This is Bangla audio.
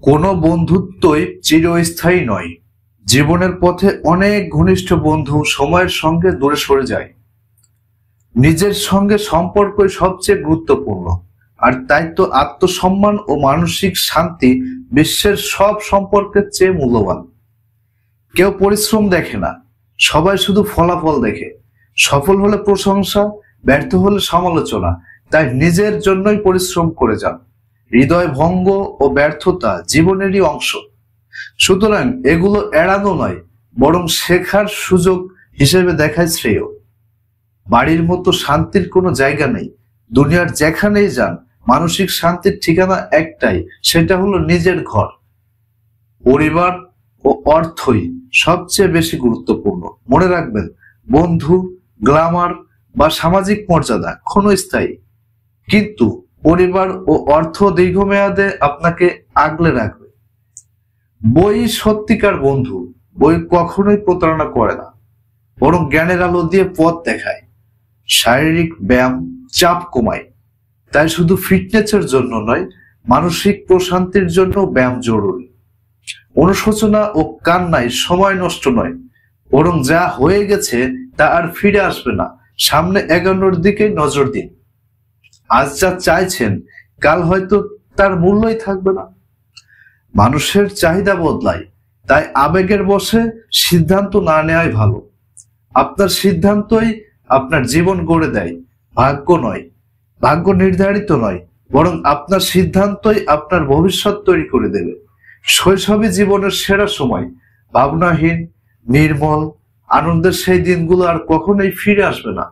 কোনো বন্ধুত্বই চিরস্থায়ী নয়। জীবনের পথে অনেক ঘনিষ্ঠ বন্ধু সময়ের সঙ্গে দূরে সরে যায়। নিজের সঙ্গে সম্পর্কই সবচেয়ে গুরুত্বপূর্ণ, আর তাই তো আত্মসম্মান ও মানসিক শান্তি বিশ্বের সব সম্পর্কের চেয়ে মূল্যবান। কেউ পরিশ্রম দেখে না, সবাই শুধু ফলাফল দেখে। সফল হলে প্রশংসা, ব্যর্থ হলে সমালোচনা। তাই নিজের জন্যই পরিশ্রম করে যান। হৃদয় ভঙ্গ ও ব্যর্থতা জীবনেরই অংশ, সুতরাং এগুলো এড়ানো নয়, বরং শেখার সুযোগ হিসেবে দেখাই শ্রেয়। বাড়ির মতো শান্তির কোনো জায়গা নেই। দুনিয়ার যেখানেই যান, মানসিক শান্তির ঠিকানা একটাই, সেটা হলো নিজের ঘর। পরিবার ও অর্থই সবচেয়ে বেশি গুরুত্বপূর্ণ। মনে রাখবেন, বন্ধু, গ্ল্যামার বা সামাজিক মর্যাদা ক্ষণস্থায়ী, কিন্তু পরিবার ও অর্থ দীর্ঘমেয়াদে আপনাকে আগলে রাখবে। বই সত্যিকার বন্ধু। বই কখনোই প্রতারণা করে না, বরং জ্ঞানের আলো দিয়ে পথ দেখায়। শারীরিক ব্যায়াম চাপ কমায়, তাই শুধু ফিটনেসের জন্য নয়, মানসিক প্রশান্তির জন্য ব্যায়াম জরুরি। অনুশোচনা ও কান্নায় সময় নষ্ট নয়, বরং যা হয়ে গেছে তা আর ফিরে আসবে না। সামনে এগোনোর দিকে নজর দিন। আজ যা চাইছেন, কাল হয়তো তার মূল্যই থাকবে না। মানুষের চাহিদা বদলায়, তাই আবেগের বশে সিদ্ধান্ত না নেওয়াই ভালো। আপনার সিদ্ধান্তই আপনার জীবন গড়ে দেয়, ভাগ্য নয়। ভাগ্য নির্ধারিত নয়, বরং আপনার সিদ্ধান্তই আপনার ভবিষ্যৎ তৈরি করে দেবে। শৈশবই জীবনের সেরা সময়। ভাবনাহীন, নির্মল, আনন্দের সেই দিনগুলো আর কখনোই ফিরে আসবে না।